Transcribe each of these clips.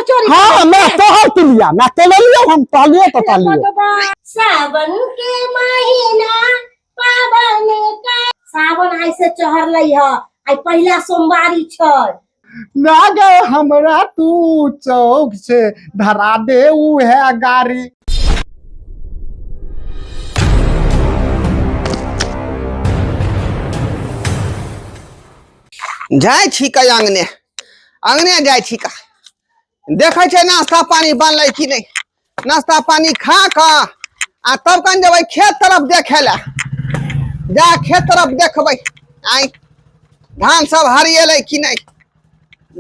चोरी? हाँ मैं तोहर के लिया, मैं तो ले लिया, हम तलिए तो तलिए। सावन के महीना पावन का सावन ऐसे चढ़ लई ह, आई पहला सोमवारी छ। ना गए हमरा तू चौक से धरा दे ऊ है गाड़ी। जाय छी का अंगने अंगने जाय छी का देखे छे नाश्ता पानी बनले कि नहीं। नाश्ता पानी खा का आ तब कन जब खेत तरफ देखे ला, जा खेत तरफ देखबै आई धान सब हरियले कि नहीं।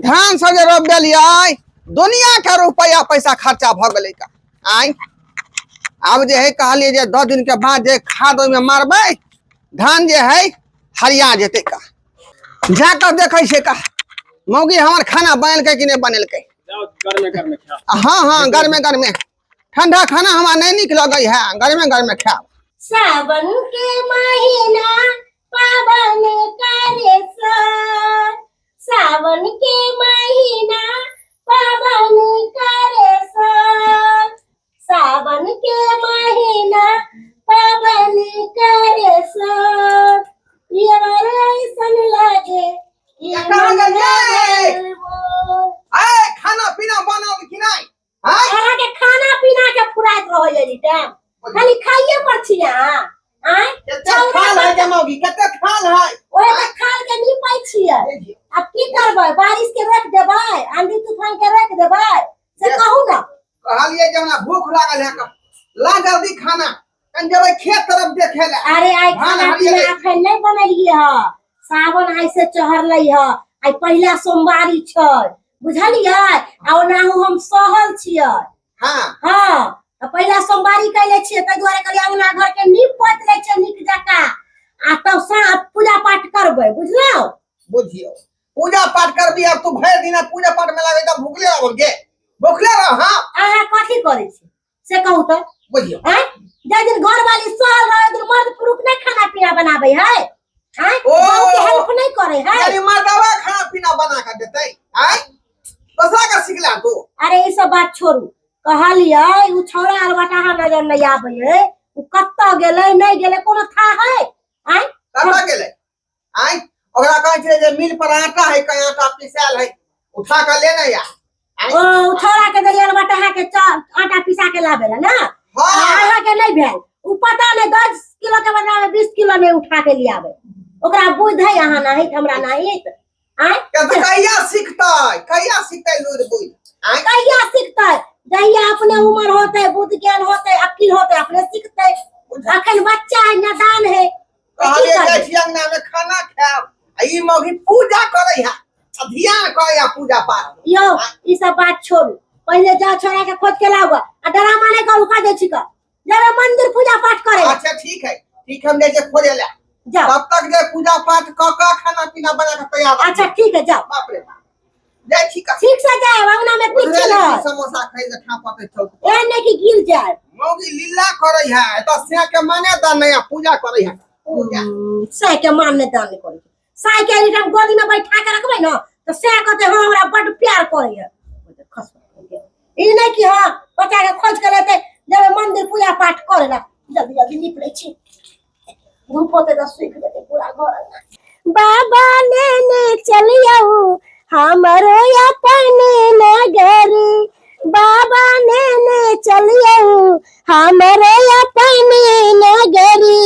धान सब जे रोप देलियै दुनिया के रुपया पैसा खर्चा भ गेलै का आई। अब जे है कहलिए जे 10 दिन के बाद जे खाद में मारबै धान जे है हरिया जेते का। जाकर देखे से का मौगी हमार खाना बनल कि नहीं बनल के। हाँ हाँ घर में ठंडा खाना हमारा नहीं निक लगे है, घर में खाओ। सावन के महीना पावन करे सर, सावन के महीना पावन करे सर, सावन के महीना पावन करे सर। ये ऐसन लागे खाना पीना बनल कि नहीं। अहाँ के खाना पीना के फुरात रह टाइम खाली खाइए पर छी अहाँ। खाल है जमौगी कते खाल है ओए के खाल के नहीं पाई छियै। अब की करबै, बारिश के रोक देबै, आंधी तूफान के रोक देबै से कहू ना। कहलिए जना भूख लागल है ला जल्दी खाना कन जेबै खेत तरफ देखे ला। अरे आई खाना पीना अखन नहीं बनलिए ह, सावन ऐसे चढ़लै ह, आई पहला सोमवारी छ बुझलिए। आ ओनाहु हम सहल छियै। हां हां पहला सोमवारी कैले छियै त दुआरे कहलिए अंगना घर के नीप पोत लै छै नीक जका आ तब सा पूजा पाठ करबै बुझलौ। बुझियो पूजा पाठ करबी। अब तू भर दिन पूजा पाठ में लागे त भूखले रहब गे, भूखले रह। हां अहाँ कथि करै छी से कहू त। बुझियो हैं जे दिन घर वाली सहल रहे दिन मर्द पुरुष नहीं खाना पीना बनाबै है, हैं बहू के हेल्प नहीं करे है। यानी मर्दवा खाना पीना बना के देतै हैं कसरा का सिखला तू। अरे ई सब बात छोड़ू, कहलिए उ छौड़ा अलबटाहा नजर नहीं आबै है, उ कत्ता गेलै नहीं गेलै कोनो था है। हैं कत्ता गेलै हैं ओकरा कहै छै जे मिल पर आटा है, कहीं आटा पिसाल है उठा के लेने आ। ओ छौड़ा के देलिए अलबटाहा के आटा पिसा के लाबे ला ना। हां आहा के नहीं भेल उ पता नहीं 10 किलो के बदला में 20 किलो में उठा के ले आबे। ओकरा बुझ है अहाँ नहीं हमरा नहीं हैं कहिया सिखतै लूर बुझ हैं कहिया सिखतै जहिया अपने उम्र होते बुद्धि ज्ञान होते अक्ल होते अपने सीखते। अखन बच्चा है नादान है। कहलिए जाइ छी अंगना में खाना खाब ई मौगी पूजा करे है ध्यान करे या पूजा पाठ। यो ई सब बात छोड़ू, पहले जा छोरा के खोज के लाओ आ ड्रामा नहीं करू का दे छी का जब मंदिर पूजा पाठ करे। अच्छा ठीक है ठीक हम ले जे खोजे ला जाओ तब तक जे पूजा पाठ क खाना पीना बना के तैयार। अच्छा ठीक है जाओ। बाप रे बाप जाय छी का ठीक से जाए अंगना में पीछे न समोसा खाई के खा पाते छौ ए नहीं कि गिर जाए। मौगी लीला करे है त से के माने द नहीं पूजा करे है पूजा से के माने दान नहीं करे। साई के एकदम गोदी में बैठा के रखबै न तो से कहते हां हमरा बड़ प्यार करे है। खस ई नहीं कि हां बच्चा के खोज के लेते जब मंदिर पूजा पाठ करे ला जल्दी जल्दी निपले छी धूप होते तो सूख देते पूरा घर। बाबा ने चलियो हमरो अपने नगरी, बाबा ने चलियो हमरो अपने नगरी।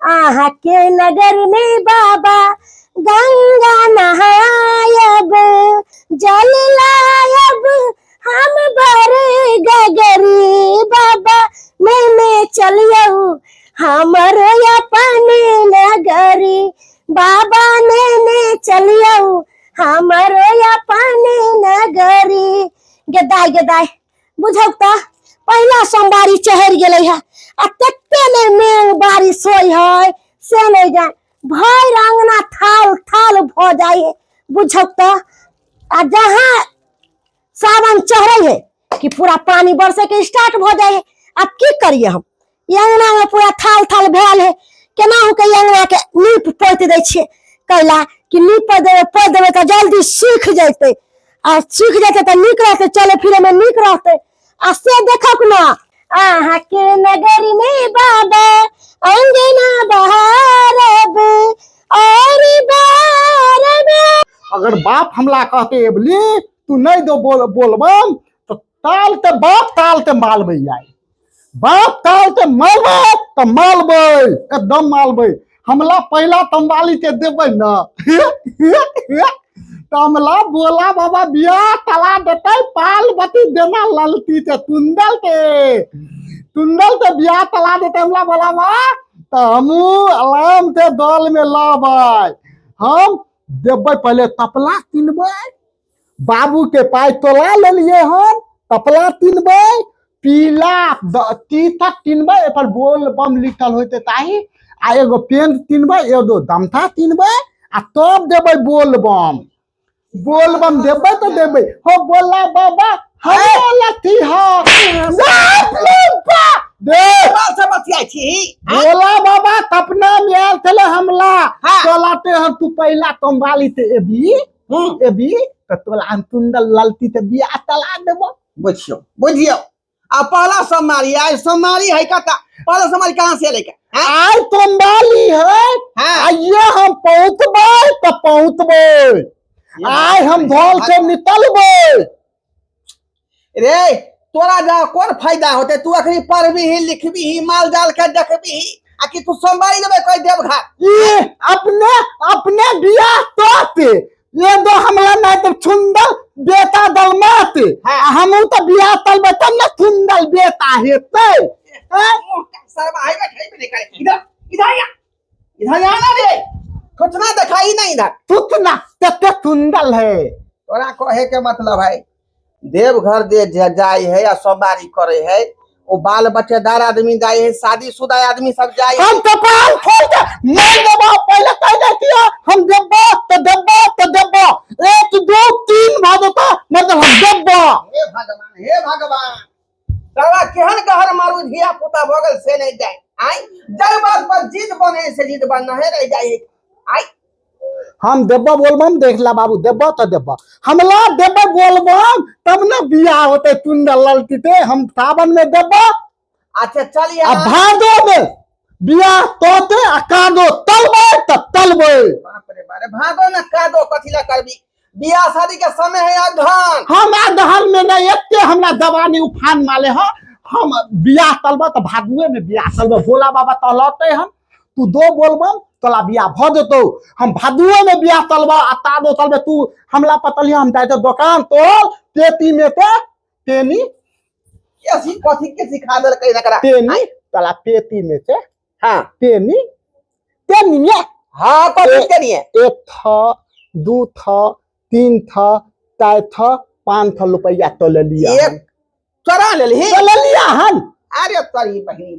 आहा के नगर में बाबा गंगा नहायब जल लायब हम भरे गगरी। बाबा मैं चलियो हमरो अपने नगरी, बाबा ने चलियो हमरो अपने नगरी। गदाई गदाई बुझौ त पहला सोमवारी चढ़ गेलै है आ तत्ते ने मेघ बारिश होय है से नहीं जान भर अंगना थाल थाल भ जाए है बुझौ त। आ जहाँ सावन चढ़े है कि पूरा पानी बरसे के स्टार्ट भ जाए है। अब की करिए हम अंगना में पूरा थाल थाल भेल है केनाहू के अंगना के नीप पोत दै छियै कैला कि नीप पोत देबै त जल्दी सूख जैते आ सीख जाते तो निक रहते, चले फिरे में निक रहते। आ से देखक ना आहा के नगर में बाबा अंगना बहारब और बारब। अगर बाप हमला कहते एबली तू नहीं दो बोलबम तो ताल ते मालबे आई। बाप ताल ते मारबे तो मालबे, एकदम मालबे। हमला पहला तंबाली के देबे ना तो हमला बोला बाबा बियाह तला देते, पाल बती देना ललती से तुंदल ते बियाह तला देते। हमला बोला बा तो हमू आराम से दल में लाबै, हम देबै पहले तपला किनबै, बाबू के पाई तोला ले लिए हम तपला किनबै, पीला तीता किनबै, पर बोल बम लिखल होते ताही, आ एगो पेन किनबै, एगो दमथा किनबै, आ तब देबै बोल बम देबै तो देबै। हो बोला बाबा हम लथी हा से बतियाई छी। बोला बाबा तपना में आयल थे हमला तोलाते हम तू पहला तंबाली ते एबी तो तोला अंतुंदल ललती ते बियाह तला देबो। बुझियो आ पहला सोमवारी आज सोमवारी है का, पहला सोमवारी कहाँ से लेके आज तंबाली है। आइए हम पहुंचबै आज हम धौल से निकलबै। रे तोरा जा कौन फायदा होते, तू अखनी पढ़बी ही लिखबी ही माल जाल के देखबी ही, आ कि तू सोमवारी देबे कोई देवघाट ये अपने बियाह तोते ये दो हमला नहीं तो छुंदल बेटा दलमात हम तो बियाह तलबे तब ना छुंदल बेटा हेते। सरवा है बैठे भी नहीं करे। इधर आना रे, कुछ ना दिखाई नहीं इधर, तुतना तते छुंदल है। तोरा कहे के मतलब है देवघर दे जाए है या सोमवारी करे है, वो बाल बच्चेदार आदमी जाए है, शादीशुदा आदमी सब जाए। हम कपाल खोल के नहीं देबो, पहले कह देती है हम देबो तो 1 2 3 भागता मतलब हम देबो। हे भगवान तोरा केहन कहर मारू धिया पुता भगल से नहीं जाए। आई जय बात पर जिद बने से जिद बन है रह जाए। आई हम देबो बोलबम, देख ला बाबू देबो तो देबो, हमला देबो बोलबम तब ना बियाह होते चुंदल ललती थे। हम सावन में देबो, अच्छा चलिए अब भादो में बियाह तोते कादो तलबे तो तलबे। बाप रे बारे भादो न कादो कथिला करबी, बियाह शादी के समय है अगहन। हम अगहन में नहीं एते हमरा दवानी उफान माले हो, हम बियाह तलबे तो भादुए में बियाह तलबे। भोला बाबा तलते हम तू दो बोलबम तोला बियाह भ देतो, हम भादुए में बियाह तलबा आ तादो तलबे। तू हमला पतलिया हम जाए तो दुकान तोल तेती में ते तेनी कैसी कथी के सिखा दल कई नकरा तेनी तला पेती में से हां तेनी में हां तो करिए 1 था 2 था 3 था 4 था 5 था रुपया तो ले लिया एक चोरा ले लिया हम। अरे तोरी बहिनी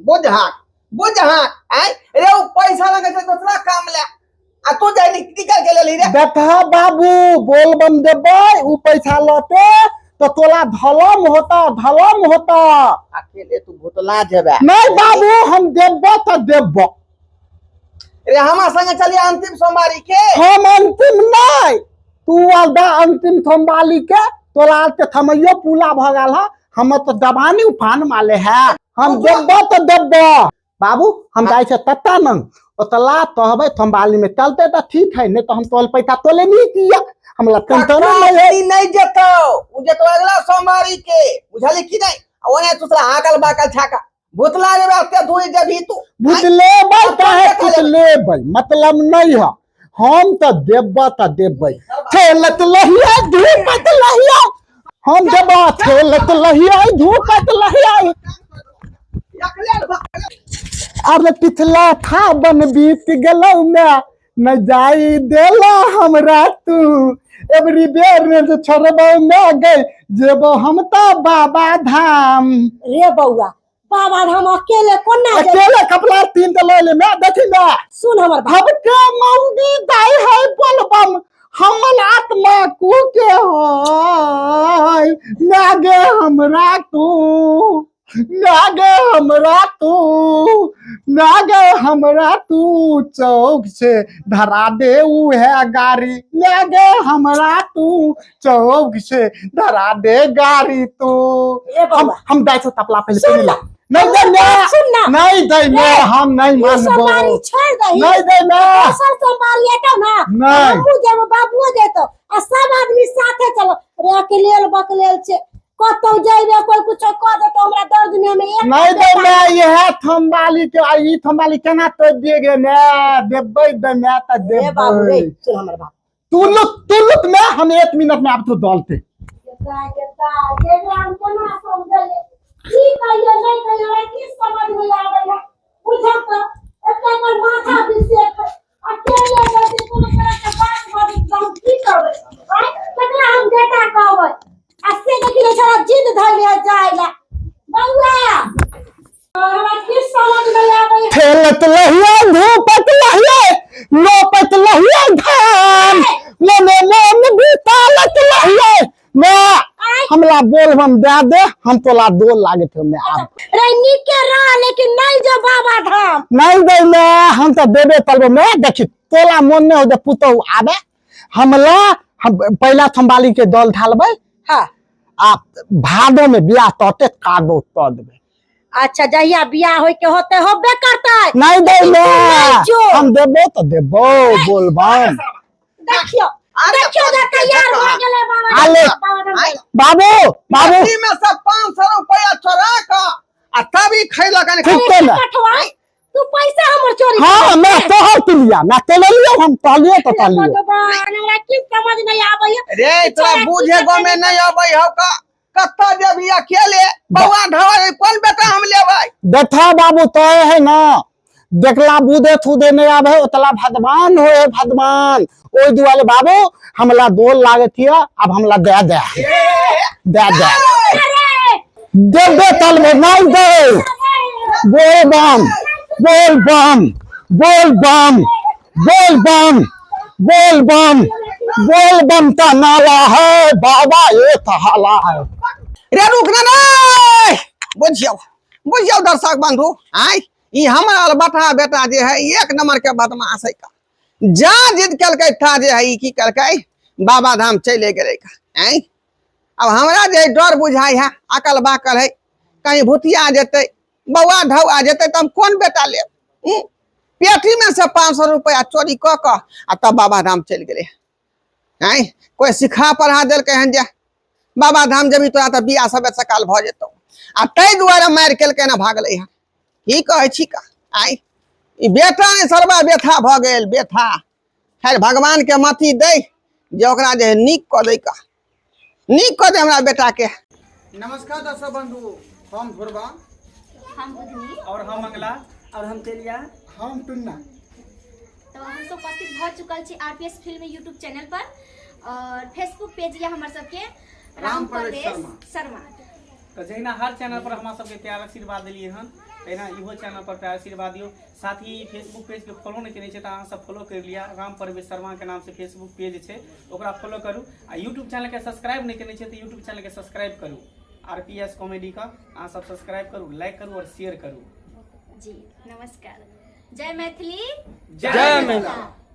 बुझहा आई रे वो पैसा लगे तो दूसरा काम ले आ तू जाई निकल के ले ली रे। देखा बाबू बोलबम देबे उ पैसा लते तो तोला धलम होता अकेले तू भूतला जेबे। नहीं बाबू हम देबो तो देबो। रे हमा संगे चलिए अंतिम सोमवारी के। हम अंतिम नहीं तू अलदा अंतिम सोमवारी के तोला के थमैयो पूला भगाल है। हम तो दबानी उफान माले है, हम देबो तो देबो बाबू। हम जाए छे तत्ता नंग तला तहबे थंबाली में चलते तो ठीक है, नहीं तो हम तोल पैसा तोले नहीं किया हमला टेंशन नहीं जेतो उ जेतो अगला सोमवारी के बुझली कि नहीं। ओने दूसरा आकल बाकल छाका भूतला रे बाते दूरी जभी तू भूतले काहे कुछ लेबै मतलब नहीं है। हम तो देबै ठेलत लहिया धूपत लहिया हम देबो ठेलत लहिया धूपत लहिया। अरे पिछला था बन बीत गलो में न जाई देला हमरा तू एवरी बेर में जो छोड़बो में गई जेबो हम तो बाबा धाम। रे बउआ बाबा धाम अकेले कोन ना जाए, अकेले कपड़ा 3 तो ले मैं देखी ना सुन हमर भव के मौगी दाई है बोलबम हमन आत्मा को के होय नागे हमरा तू नागे हमरा तू चौक से धरा दे ऊ है गाड़ी। नागे हमरा तू चौक से धरा दे गाड़ी तू। ए बउआ हम दाई से तपला पहले सुन पहले ला। नहीं दे मैं सुन ना। नहीं दे मैं हम नहीं ई मानबो सोमवारी छोड़ दही नहीं दे मैं दोसर सोमवारी एतो ना नहीं। हमहू जेबो बाबुओ जेतो आ सब आदमी साथे चलो रे के लेल बकलेल छे कतौ जइबे कोई कुछो कह दे तो हमरा दर दुनिया में एक नहीं दे मैं यह थंबाली के ई थंबाली केना तो देगे मैं देबै दे मैं त ए बाबू रे देबै सुन हमर बात तू लुक में हम 1 मिनट में आप तो दौलते केता जेबे हम केना समझले की कहियो नहीं कहियो रे की समझ में आवेला बुझत एते पर माथा बिसे अकेले जदी कोनो तरह के बात बात हम की करबै भाई तकरा हम बेटा कहबै अस्से देखिले छोरा जिद धइले जाइला बउआ हमरा की समझ में आवे खेलत लहिया धूपत लहिया लोपत लहिया धान मने मन बितालत लहिया मैं हमला बोल हम दे दे हम तोला दो लागे थे मैं आप रे निके रह लेकिन नहीं जो बाबा धाम नहीं दे मैं हम तो देबे तलबो मैं देखी तोला मन ने हो दे पुतो आबे हमला हम पहला थंबाली के दल ढालबे हां आप भादो में बियाह तोते कादो तो देबे। अच्छा जहिया बियाह होय के होते होबे करतै नहीं दे नहीं जो। मैं हम देबो तो देबो बोलबम देखियो देखियो जा तैयार हो गेले बाबा आले बाबू बाबू मट्टी में से 500 रुपया चोरा का आ तभी खैला कने ठीक है ना कठवा तू पैसा हमर चोरी हाँ मैं तोहर के लिया मैं तो ले लियो हम तहलियो तो तहलियो भगवान हमरा की समझ नहीं आबै रे तोरा बुझे गो में नहीं आबै हो का कत्ता जब ये अकेले बउआ ढवा कौन बेटा हम लेबै देखा बाबू तो है ना देखला बुदे थुदे नहीं आवे उतला भगवान होए भगवान ओई दुआले बाबू हमला दोल लागे थिया अब हमला दे दे दे दे तल में नहीं दे बोल बम बोल बम बोल बम बोल बम बोल बम बोल बम का नाला है बाबा ये तहाला है रे रुक ना नहीं बुझियो दर्शक बंधु आई ई हमरा बटा बेटा जे है 1 नंबर के बदमाश है का जा जिद कलकै था जे है ई की कलकै बाबा धाम चले गेलै का आई अब हमरा जे डर बुझाई है अकल बाकल है कहीं भूतिया जेतै बउआ ढौआ जेतै त हम कौन बेटा लेब पेटी में से 500 रुपया चोरी क क आ तब बाबा धाम चल गेलै आई कोई सिखा पढ़ा देलकै हन जे बाबा धाम जबी तोरा त बियाह सब सकाल भ जेतौ आ तै दुआरे मार केलकै ना भागलै है की कहै छी का आई ई बेटा ने सरबा बेथा भ गेल बेथा खैर भगवान के मति दै जे ओकरा जे नीक क दै का नीक क दे हमरा बेटा के। नमस्कार दर्शक बंधु हम ध्रुवा हम बुधनी और हम मंगला और हम तेलिया हम टुन्ना तो हम सब उपस्थित भ चुकल छी आरपीएस फिल्म यूट्यूब चैनल पर और फेसबुक पेज या हमर सबके राम परवेश शर्मा। तो जहिना हर चैनल पर हमरा सबके प्यार आशीर्वाद दिलिए हन तहिना इहो चैनल पर प्यार आशीर्वाद दियो। साथ ही फेसबुक पेज के फॉलो नहीं केने छै त अहाँ सब फॉलो कर लिया राम परवेश शर्मा के नाम से फेसबुक पेज छै ओकरा फॉलो करू आ यूट्यूब चैनल के सब्सक्राइब नहीं केने छै त यूट्यूब चैनल के सब्सक्राइब करू आरपीएस कॉमेडी का अहाँ सब सब्सक्राइब करू लाइक करू और शेयर करू। जी नमस्कार। जय मैथिली जय मैथिली।